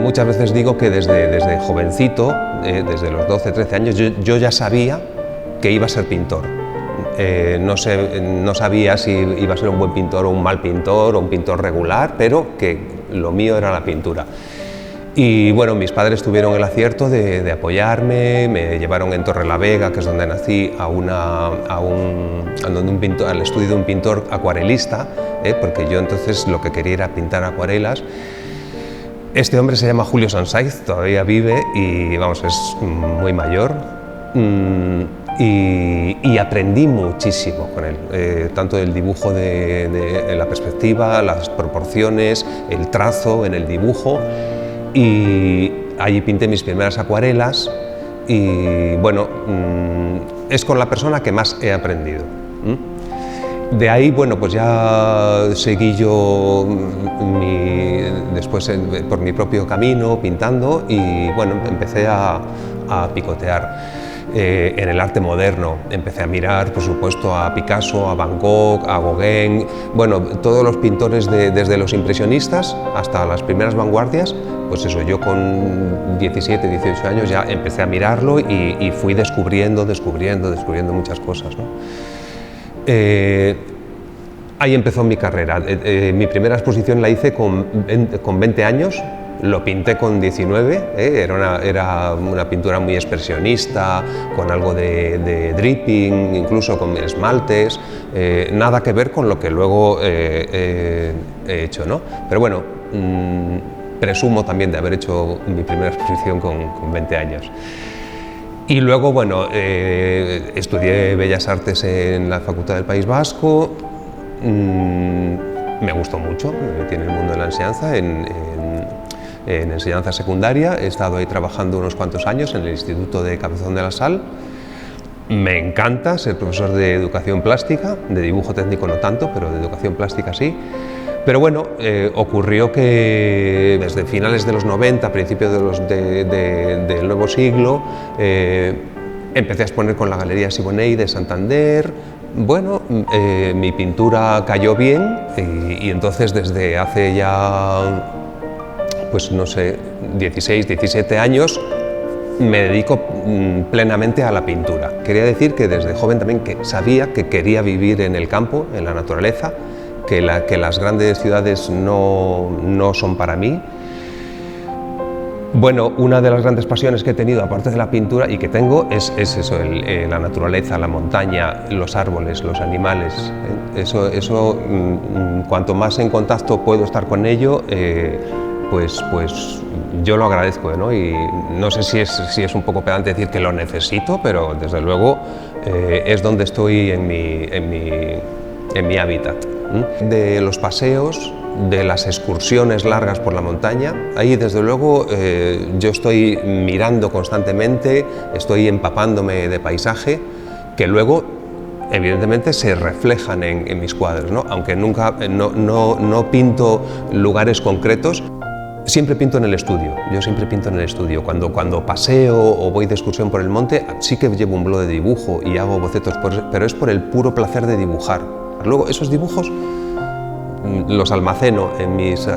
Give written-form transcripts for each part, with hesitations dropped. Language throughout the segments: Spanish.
muchas veces digo que desde jovencito, desde los 12, 13 años, yo ya sabía que iba a ser pintor. No sabía si iba a ser un buen pintor o un mal pintor o un pintor regular, pero que lo mío era la pintura. Y bueno, mis padres tuvieron el acierto de apoyarme, me llevaron en Torrelavega, que es donde nací, al estudio de un pintor acuarelista, porque yo entonces lo que quería era pintar acuarelas. Este hombre se llama Julio Sansaiz, todavía vive y vamos, es muy mayor. Y aprendí muchísimo con él, tanto del dibujo de la perspectiva, las proporciones, el trazo en el dibujo. Y allí pinté mis primeras acuarelas y bueno, es con la persona que más he aprendido. De ahí, bueno, pues ya seguí yo después por mi propio camino pintando y bueno, empecé a picotear. En el arte moderno empecé a mirar, por supuesto, a Picasso, a Van Gogh, a Gauguin, bueno, todos los pintores desde los impresionistas hasta las primeras vanguardias. Pues eso, yo con 17, 18 años ya empecé a mirarlo y fui descubriendo muchas cosas, ¿no? Ahí empezó mi carrera. Mi primera exposición la hice con 20 años. Lo pinté con 19, era una pintura muy expresionista, con algo de dripping, incluso con esmaltes, nada que ver con lo que luego he hecho, ¿no? Pero bueno, presumo también de haber hecho mi primera exposición con 20 años. Y luego, bueno, estudié Bellas Artes en la Facultad del País Vasco, me gustó mucho, me metí en el mundo de la enseñanza, en enseñanza secundaria, he estado ahí trabajando unos cuantos años en el Instituto de Cabezón de la Sal. Me encanta ser profesor de educación plástica, de dibujo técnico no tanto, pero de educación plástica sí. Pero bueno, ocurrió que desde finales de los 90, principios del nuevo siglo, empecé a exponer con la Galería Siboney de Santander. Bueno, mi pintura cayó bien y entonces desde hace ya, pues no sé, 16, 17 años, me dedico plenamente a la pintura. Quería decir que desde joven también sabía que quería vivir en el campo, en la naturaleza, que las grandes ciudades no son para mí. Bueno, una de las grandes pasiones que he tenido, aparte de la pintura y que tengo, es eso, la naturaleza, la montaña, los árboles, los animales. Eso cuanto más en contacto puedo estar con ello, pues yo lo agradezco, ¿no? Y no sé si es un poco pedante decir que lo necesito, pero desde luego es donde estoy en mi hábitat. De los paseos, de las excursiones largas por la montaña, ahí desde luego yo estoy mirando constantemente, estoy empapándome de paisaje que luego evidentemente se reflejan en mis cuadros, ¿no? Aunque nunca no pinto lugares concretos. Siempre pinto en el estudio, yo siempre pinto en el estudio. Cuando paseo o voy de excursión por el monte, sí que llevo un blog de dibujo y hago bocetos, pero es por el puro placer de dibujar. Luego esos dibujos los almaceno en mis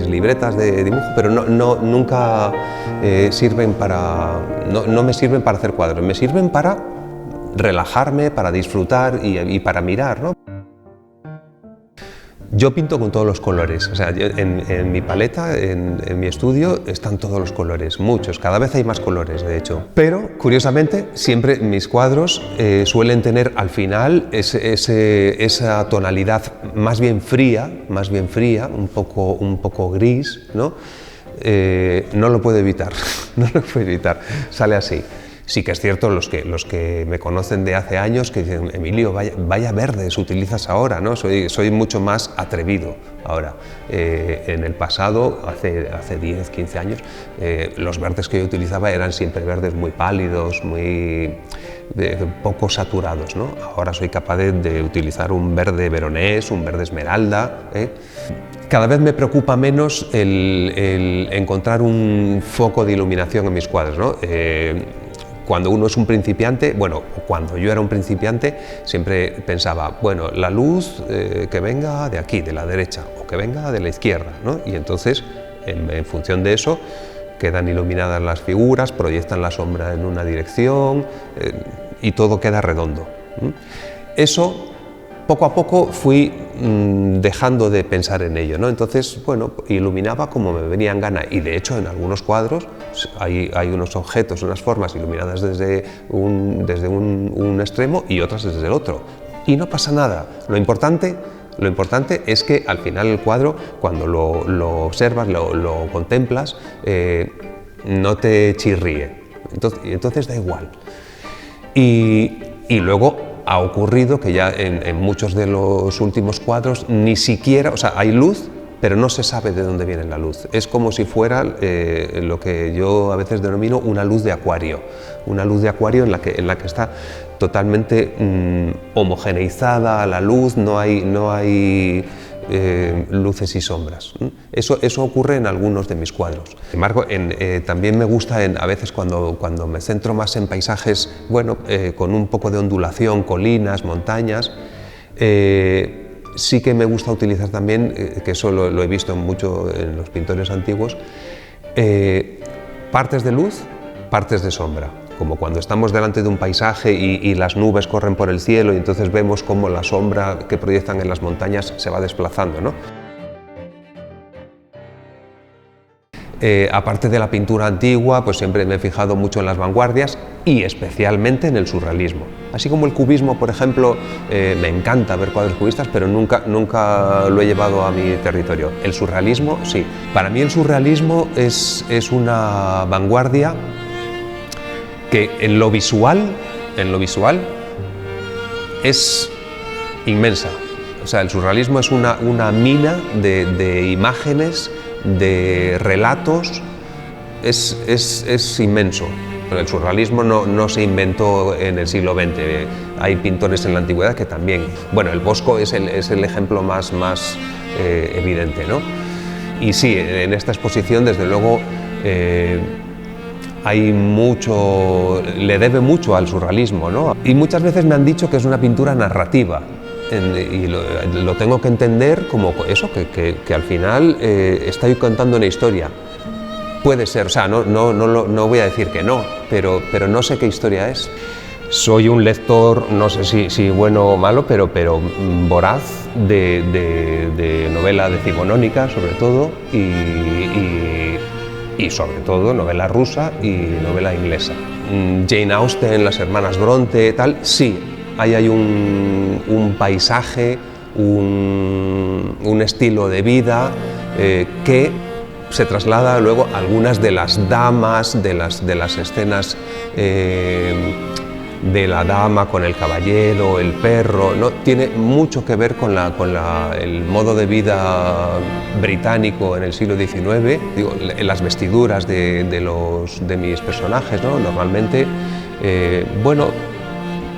libretas de dibujo, pero nunca sirven no me sirven para hacer cuadros, me sirven para relajarme, para disfrutar y para mirar, ¿no? Yo pinto con todos los colores, o sea, en mi paleta, en mi estudio, están todos los colores, muchos, cada vez hay más colores, de hecho. Pero, curiosamente, siempre mis cuadros suelen tener al final esa tonalidad más bien fría, un poco gris, ¿no? No lo puedo evitar, sale así. Sí que es cierto, los que me conocen de hace años, que dicen, Emilio, vaya verdes utilizas ahora, ¿no? Soy mucho más atrevido ahora. En el pasado, hace 10, 15 años, los verdes que yo utilizaba eran siempre verdes muy pálidos, muy poco saturados, ¿no? Ahora soy capaz de utilizar un verde veronés, un verde esmeralda, Cada vez me preocupa menos el encontrar un foco de iluminación en mis cuadros, ¿no? Cuando uno es un principiante, bueno, cuando yo era un principiante, siempre pensaba, bueno, la luz que venga de aquí, de la derecha, o que venga de la izquierda, ¿no? Y entonces En función de eso, quedan iluminadas las figuras, proyectan la sombra en una dirección y todo queda redondo. Eso, poco a poco fui dejando de pensar en ello, ¿no? Entonces, bueno, iluminaba como me venía en gana, y de hecho en algunos cuadros hay unos objetos, unas formas iluminadas desde un extremo y otras desde el otro, y no pasa nada. Lo importante es que al final el cuadro, cuando lo observas, lo contemplas, no te chirríe, entonces da igual. Y luego ha ocurrido que ya en muchos de los últimos cuadros ni siquiera, o sea, hay luz, pero no se sabe de dónde viene la luz. Es como si fuera lo que yo a veces denomino una luz de acuario en la que está totalmente homogeneizada la luz, no hay luces y sombras. Eso ocurre en algunos de mis cuadros. Sin embargo, también me gusta a veces cuando me centro más en paisajes, bueno, con un poco de ondulación, colinas, montañas, sí que me gusta utilizar también, que eso lo he visto mucho en los pintores antiguos, partes de luz, partes de sombra. Como cuando estamos delante de un paisaje y las nubes corren por el cielo y entonces vemos cómo la sombra que proyectan en las montañas se va desplazando, ¿no? Aparte de la pintura antigua, pues siempre me he fijado mucho en las vanguardias y especialmente en el surrealismo. Así como el cubismo, por ejemplo, me encanta ver cuadros cubistas, pero nunca lo he llevado a mi territorio. El surrealismo, sí. Para mí el surrealismo es una vanguardia que en lo visual es inmensa. O sea, el surrealismo es una mina de imágenes, de relatos, es inmenso. El surrealismo no se inventó en el siglo XX, hay pintores en la antigüedad que también. Bueno, el Bosco es el ejemplo más evidente, ¿no? Y sí, en esta exposición, desde luego, le debe mucho al surrealismo, ¿no? Y muchas veces me han dicho que es una pintura narrativa, y lo tengo que entender como eso, que al final estoy contando una historia. Puede ser, o sea, no voy a decir que no, pero no sé qué historia es. Soy un lector, no sé si bueno o malo, pero voraz de novela decimonónica, sobre todo, y sobre todo novela rusa y novela inglesa. Jane Austen, las hermanas Bronte, tal, sí, ahí hay un paisaje, un estilo de vida que se traslada luego a algunas de las damas, de las escenas de la dama con el caballero, el perro, ¿no? Tiene mucho que ver con el modo de vida británico en el siglo XIX, digo, las vestiduras de mis personajes, ¿no? Normalmente, bueno,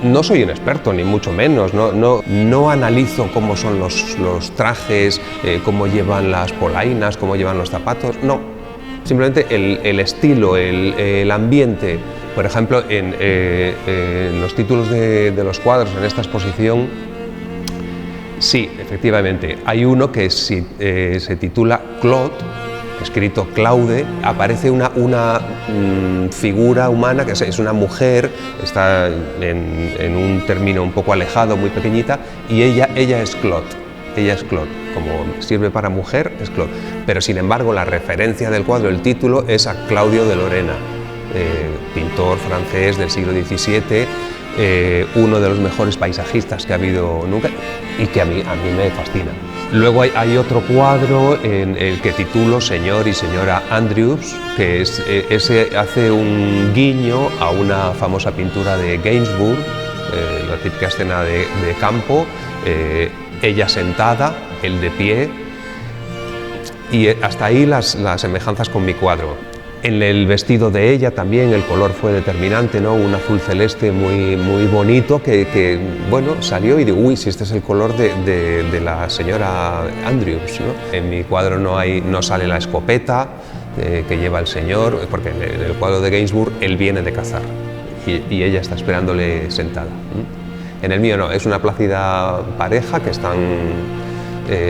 no soy un experto, ni mucho menos, no analizo cómo son los trajes, cómo llevan las polainas, cómo llevan los zapatos, no. Simplemente el estilo, el ambiente. Por ejemplo, en los títulos de los cuadros en esta exposición, sí, efectivamente, hay uno que se titula Claude, escrito Claude, aparece una figura humana, que es una mujer, está en un término un poco alejado, muy pequeñita, y ella es Claude. Ella es Claude, como sirve para mujer, es Claude. Pero sin embargo, la referencia del cuadro, el título, es a Claudio de Lorena, pintor francés del siglo XVII, uno de los mejores paisajistas que ha habido nunca y que a mí me fascina. Luego hay otro cuadro en el que titulo Señor y señora Andrews, que ese hace un guiño a una famosa pintura de Gainsbourg, la típica escena de campo, ella sentada, él de pie, y hasta ahí las semejanzas con mi cuadro. En el vestido de ella también el color fue determinante, ¿no? Un azul celeste muy bonito que bueno, salió y digo, uy, si este es el color de la señora Andrews, ¿no? En mi cuadro no sale la escopeta que lleva el señor, porque en el cuadro de Gainsbourg él viene de cazar y ella está esperándole sentada. En el mío no, es una plácida pareja que están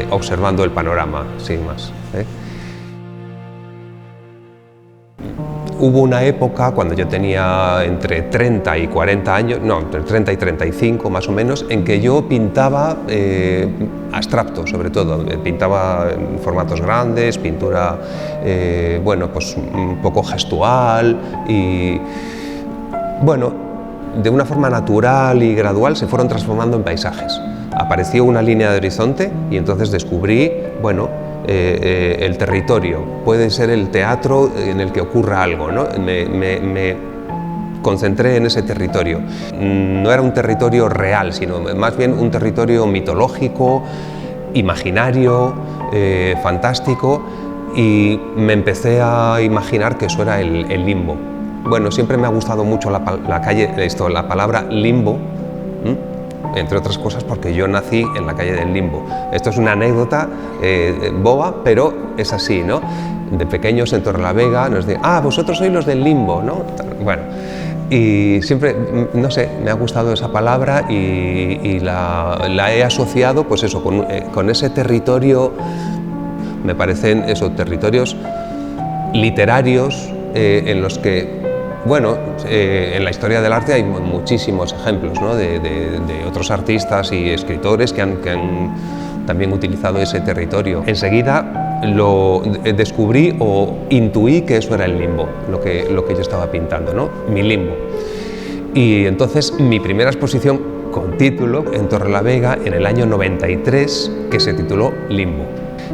observando el panorama, sin más. hubo una época cuando yo tenía entre 30 y 40 años, no, entre 30 y 35 más o menos, en que yo pintaba abstracto, sobre todo. Pintaba en formatos grandes, pintura, bueno, pues un poco gestual y, bueno, de una forma natural y gradual se fueron transformando en paisajes. Apareció una línea de horizonte y entonces descubrí, bueno, el territorio. Puede ser el teatro en el que ocurra algo, ¿no? Me concentré en ese territorio. No era un territorio real, sino más bien un territorio mitológico, imaginario, fantástico, y me empecé a imaginar que eso era el limbo. Bueno, siempre me ha gustado mucho la palabra limbo, entre otras cosas porque yo nací en la calle del Limbo. Esto es una anécdota boba, pero es así, ¿no? De pequeños en Torrelavega nos dicen, vosotros sois los del Limbo, ¿no? Bueno, y siempre, no sé, me ha gustado esa palabra y la he asociado, pues eso, con ese territorio. Me parecen esos territorios literarios en los que, bueno, en la historia del arte hay muchísimos ejemplos, ¿no? de otros artistas y escritores que han también utilizado ese territorio. Enseguida lo descubrí o intuí que eso era el limbo, lo que yo estaba pintando, ¿no? Mi limbo. Y entonces mi primera exposición con título en Torrelavega en el año 93, que se tituló Limbo.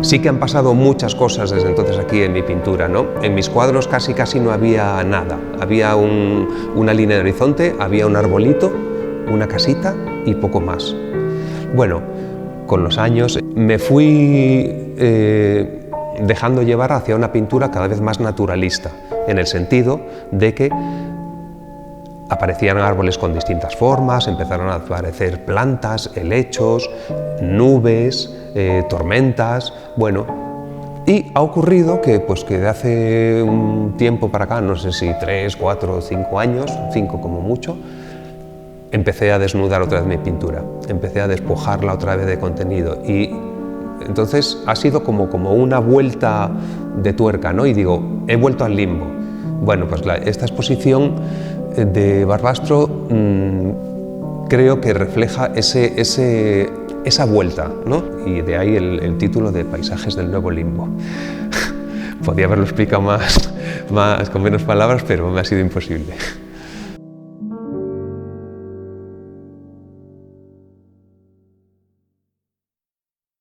Sí que han pasado muchas cosas desde entonces aquí en mi pintura, ¿no? En mis cuadros casi no había nada. Había una línea de horizonte, había un arbolito, una casita y poco más. Bueno, con los años me fui dejando llevar hacia una pintura cada vez más naturalista, en el sentido de que aparecían árboles con distintas formas, empezaron a aparecer plantas, helechos, nubes, tormentas, bueno. Y ha ocurrido que de hace un tiempo para acá, no sé si 3, 4 o 5 años, 5 como mucho, empecé a desnudar otra vez mi pintura, empecé a despojarla otra vez de contenido y entonces ha sido como una vuelta de tuerca, ¿no? Y digo, he vuelto al limbo. Bueno, pues esta exposición de Barbastro creo que refleja esa vuelta, ¿no? Y de ahí el título de Paisajes del Nuevo Limbo. Podría haberlo explicado más con menos palabras, pero me ha sido imposible.